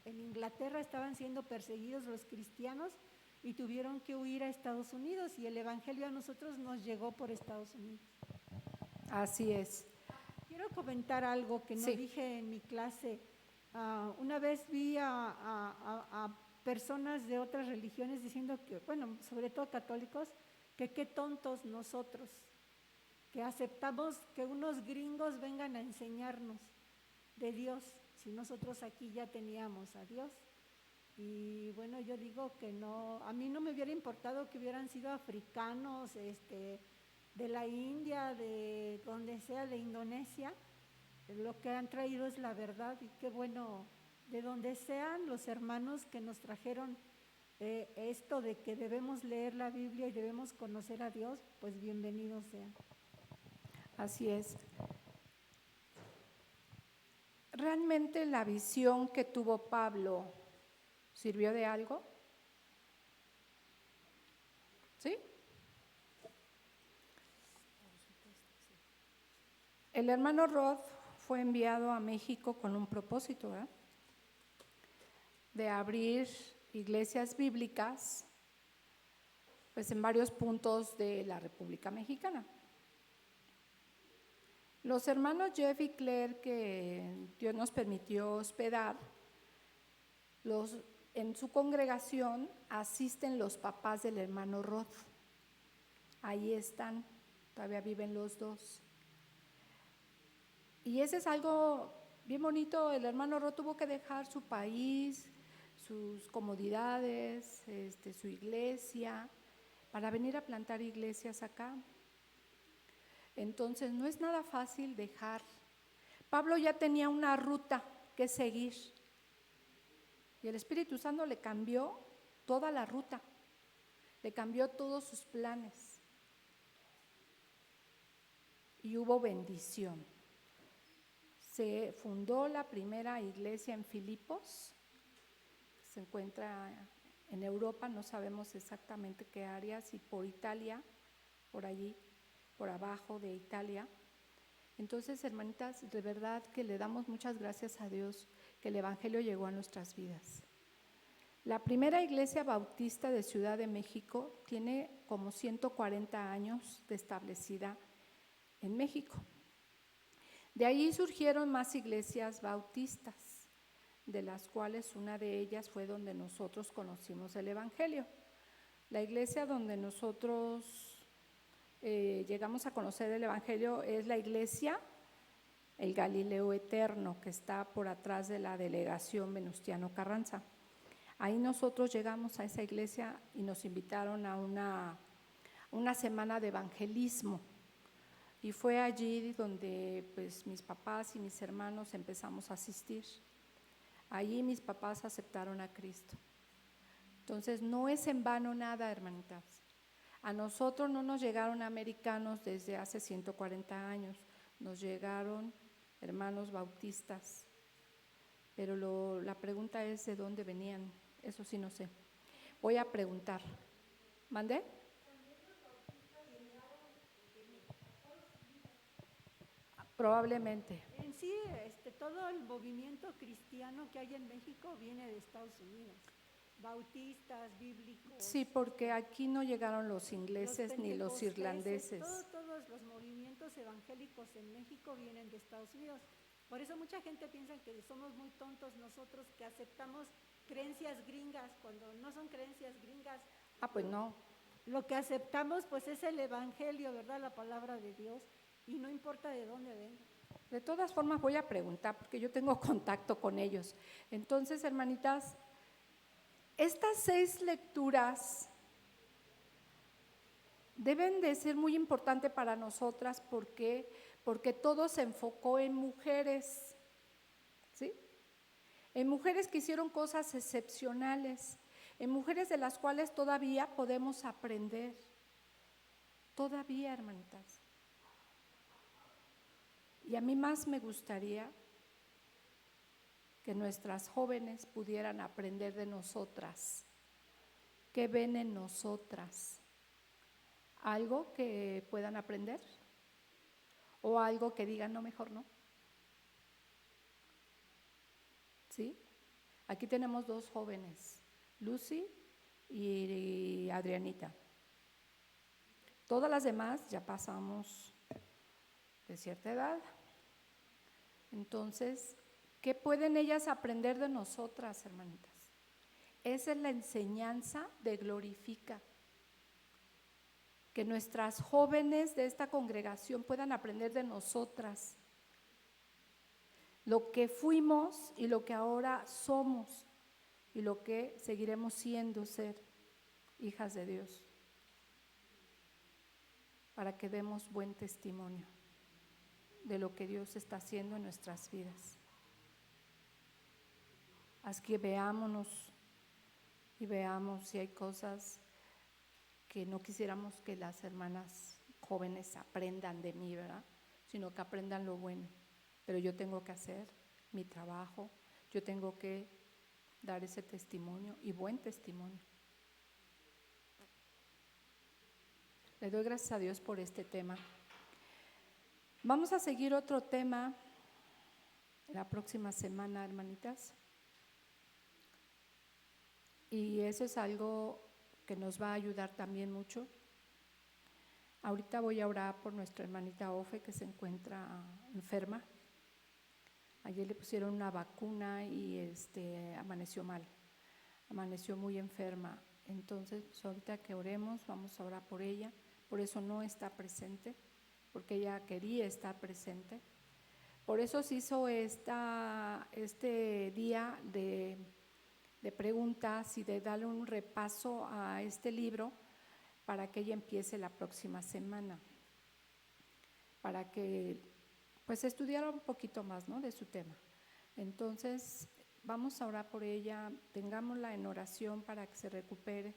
En Inglaterra estaban siendo perseguidos los cristianos y tuvieron que huir a Estados Unidos, y el evangelio a nosotros nos llegó por Estados Unidos. Así es. Quiero comentar algo que no Sí. dije en mi clase. Una vez vi a personas de otras religiones diciendo que, bueno, sobre todo católicos, que qué tontos nosotros, que aceptamos que unos gringos vengan a enseñarnos de Dios, si nosotros aquí ya teníamos a Dios. Y bueno, yo digo que no, a mí no me hubiera importado que hubieran sido africanos, de la India, de donde sea, de Indonesia. Lo que han traído es la verdad, y qué bueno, de donde sean los hermanos que nos trajeron esto de que debemos leer la Biblia y debemos conocer a Dios, pues bienvenidos sean. Así es. ¿Realmente la visión que tuvo Pablo sirvió de algo? ¿Sí? El hermano Rod fue enviado a México con un propósito, ¿verdad? De abrir iglesias bíblicas, pues en varios puntos de la República Mexicana. Los hermanos Jeff y Claire, que Dios nos permitió hospedar, en su congregación asisten los papás del hermano Rod. Ahí están, todavía viven los dos. Y ese es algo bien bonito. El hermano Rod tuvo que dejar su país, sus comodidades, su iglesia, para venir a plantar iglesias acá. Entonces no es nada fácil dejar. Pablo ya tenía una ruta que seguir, y el Espíritu Santo le cambió toda la ruta, le cambió todos sus planes y hubo bendición. Se fundó la primera iglesia en Filipos, se encuentra en Europa, no sabemos exactamente qué área, si por Italia, por allí, por abajo de Italia. Entonces, hermanitas, de verdad que le damos muchas gracias a Dios que el Evangelio llegó a nuestras vidas. La primera iglesia bautista de Ciudad de México tiene como 140 años de establecida en México. De ahí surgieron más iglesias bautistas, de las cuales una de ellas fue donde nosotros conocimos el Evangelio. La iglesia donde nosotros llegamos a conocer el Evangelio es la iglesia El Galileo Eterno, que está por atrás de la delegación Venustiano Carranza. Ahí nosotros llegamos a esa iglesia y nos invitaron a una semana de evangelismo. Y fue allí donde pues mis papás y mis hermanos empezamos a asistir. Allí mis papás aceptaron a Cristo. Entonces no es en vano nada, hermanitas. A nosotros no nos llegaron americanos desde hace 140 años, nos llegaron hermanos bautistas, pero la pregunta es de dónde venían, eso sí no sé. Voy a preguntar. ¿Mandé? Probablemente. En sí, todo el movimiento cristiano que hay en México viene de Estados Unidos. Bautistas, bíblicos. Sí, porque aquí no llegaron los ingleses ni los pentecostales, irlandeses. Todos los movimientos evangélicos en México vienen de Estados Unidos. Por eso mucha gente piensa que somos muy tontos nosotros que aceptamos creencias gringas cuando no son creencias gringas. Ah, pues no. Lo que aceptamos pues es el evangelio, ¿verdad? La palabra de Dios, y no importa de dónde venga. De todas formas voy a preguntar porque yo tengo contacto con ellos. Entonces, hermanitas, estas 6 lecturas deben de ser muy importantes para nosotras porque todo se enfocó en mujeres, ¿sí? En mujeres que hicieron cosas excepcionales, en mujeres de las cuales todavía podemos aprender, todavía, hermanitas. Y a mí más me gustaría que nuestras jóvenes pudieran aprender de nosotras. ¿Qué ven en nosotras? ¿Algo que puedan aprender? ¿O algo que digan, no, mejor no? ¿Sí? Aquí tenemos 2 jóvenes, Lucy y Adrianita. Todas las demás ya pasamos de cierta edad. Entonces, ¿qué pueden ellas aprender de nosotras, hermanitas? Esa es la enseñanza de Glorifica. Que nuestras jóvenes de esta congregación puedan aprender de nosotras. Lo que fuimos y lo que ahora somos y lo que seguiremos siendo ser hijas de Dios. Para que demos buen testimonio de lo que Dios está haciendo en nuestras vidas. Así que veámonos y veamos si hay cosas que no quisiéramos que las hermanas jóvenes aprendan de mí, ¿verdad? Sino que aprendan lo bueno. Pero yo tengo que hacer mi trabajo, yo tengo que dar ese testimonio y buen testimonio. Le doy gracias a Dios por este tema. Vamos a seguir otro tema la próxima semana, hermanitas. Y eso es algo que nos va a ayudar también mucho. Ahorita voy a orar por nuestra hermanita Ofe, que se encuentra enferma. Ayer le pusieron una vacuna y amaneció mal, amaneció muy enferma. Entonces, pues ahorita que oremos, vamos a orar por ella. Por eso no está presente, porque ella quería estar presente. Por eso se hizo este día de preguntas y de darle un repaso a este libro para que ella empiece la próxima semana, para que pues estudiara un poquito más, ¿no?, de su tema. Entonces, Vamos a orar por ella, tengámosla en oración para que se recupere,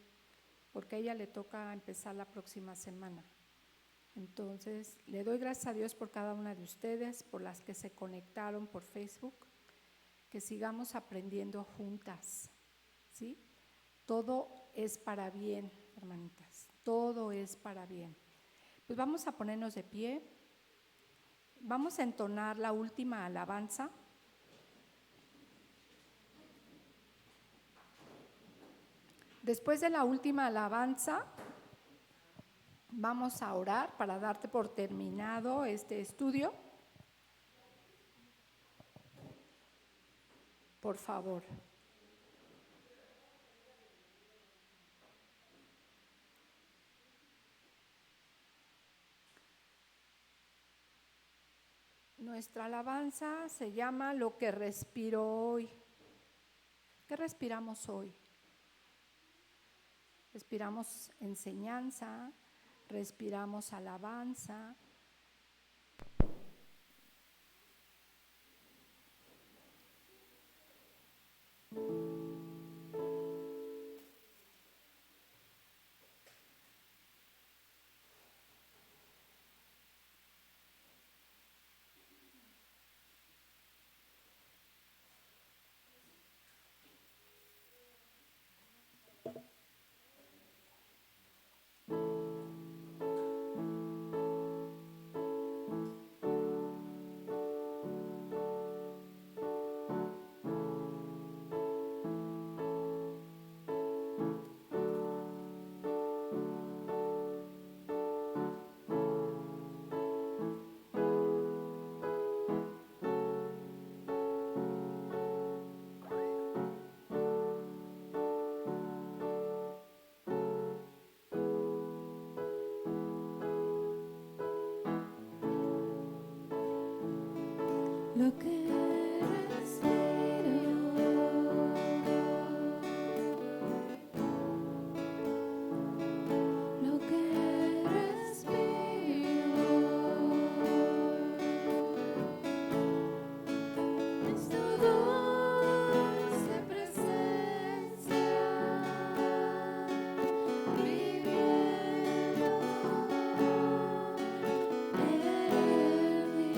porque a ella le toca empezar la próxima semana. Entonces, le doy gracias a Dios por cada una de ustedes, por las que se conectaron por Facebook, que sigamos aprendiendo juntas, ¿sí? Todo es para bien, hermanitas, todo es para bien. Pues vamos a ponernos de pie, vamos a entonar la última alabanza. Después de la última alabanza, vamos a orar para darte por terminado este estudio. Por favor. Nuestra alabanza se llama Lo que respiro hoy. ¿Qué respiramos hoy? Respiramos enseñanza, respiramos alabanza. Lo que respiro, lo que respiro, es tu dulce presencia, viviendo en mí.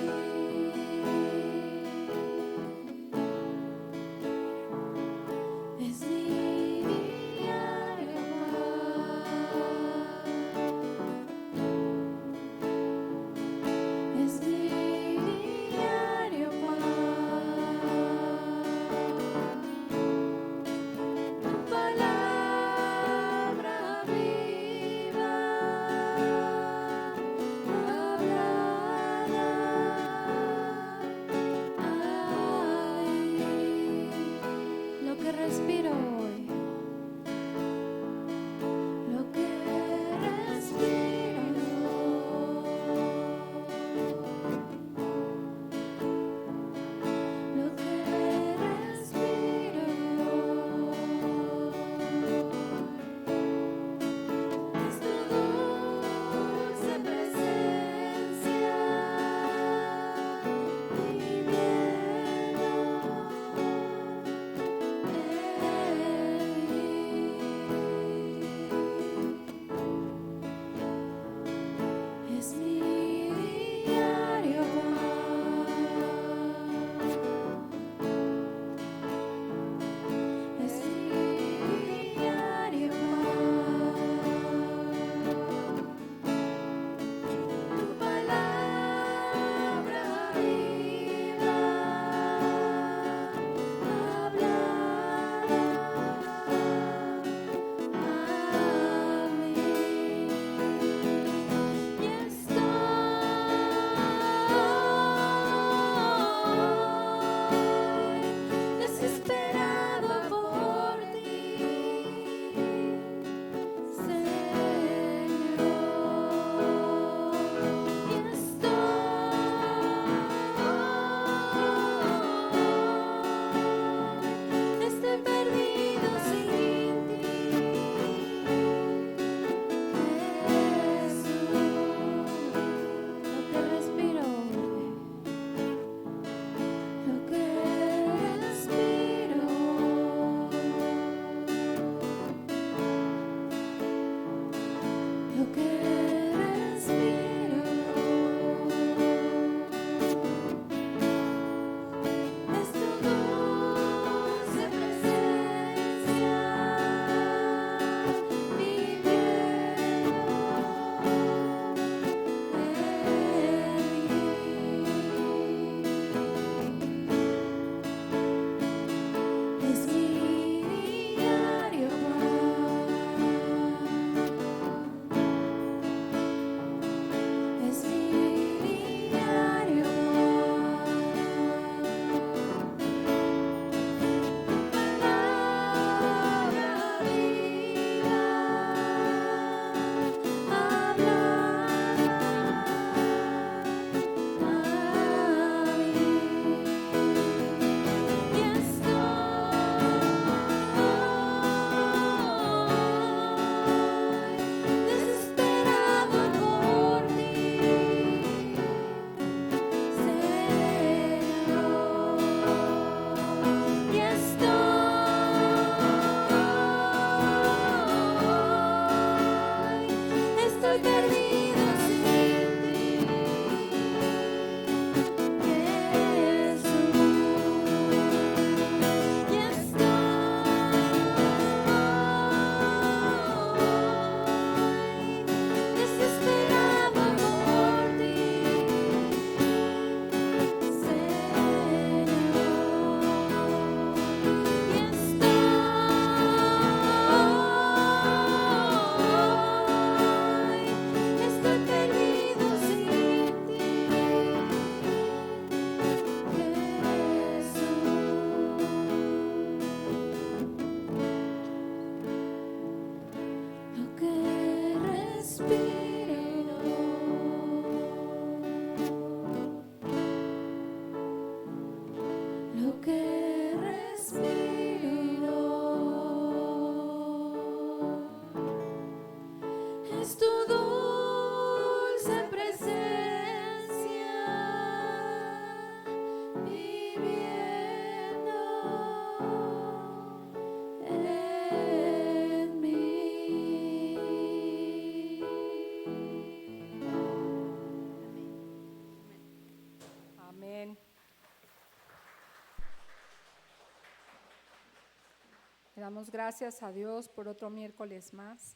damos gracias a Dios por otro miércoles más.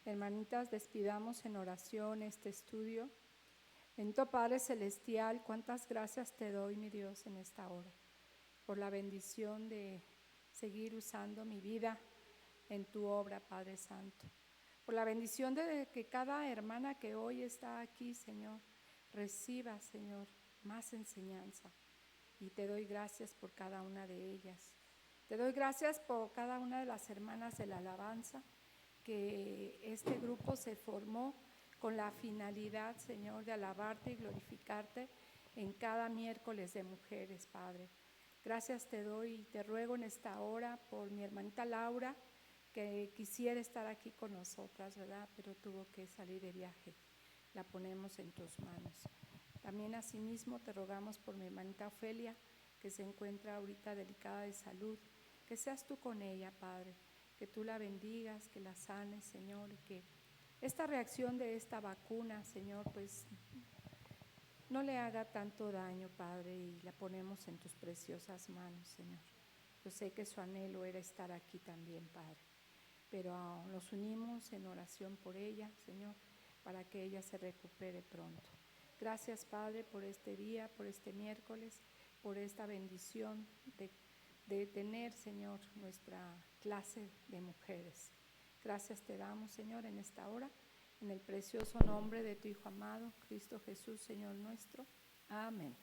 Hermanitas, despidamos en oración este estudio. Bendito Padre Celestial, cuántas gracias te doy, mi Dios, en esta hora, por la bendición de seguir usando mi vida en tu obra, Padre Santo. Por la bendición de que cada hermana que hoy está aquí, Señor, reciba, Señor, más enseñanza. Y te doy gracias por cada una de ellas. Te doy gracias por cada una de las hermanas de la alabanza, que este grupo se formó con la finalidad, Señor, de alabarte y glorificarte en cada miércoles de mujeres, Padre. Gracias te doy y te ruego en esta hora por mi hermanita Laura, que quisiera estar aquí con nosotras, ¿verdad? Pero tuvo que salir de viaje. La ponemos en tus manos. También asimismo te rogamos por mi hermanita Ofelia, que se encuentra ahorita delicada de salud, que seas tú con ella, Padre, que tú la bendigas, que la sanes, Señor, y que esta reacción de esta vacuna, Señor, pues no le haga tanto daño, Padre, y la ponemos en tus preciosas manos, Señor. Yo sé que su anhelo era estar aquí también, Padre, pero nos unimos en oración por ella, Señor, para que ella se recupere pronto. Gracias, Padre, por este día, por este miércoles, por esta bendición de tener, Señor, nuestra clase de mujeres. Gracias te damos, Señor, en esta hora, en el precioso nombre de tu Hijo amado, Cristo Jesús, Señor nuestro. Amén.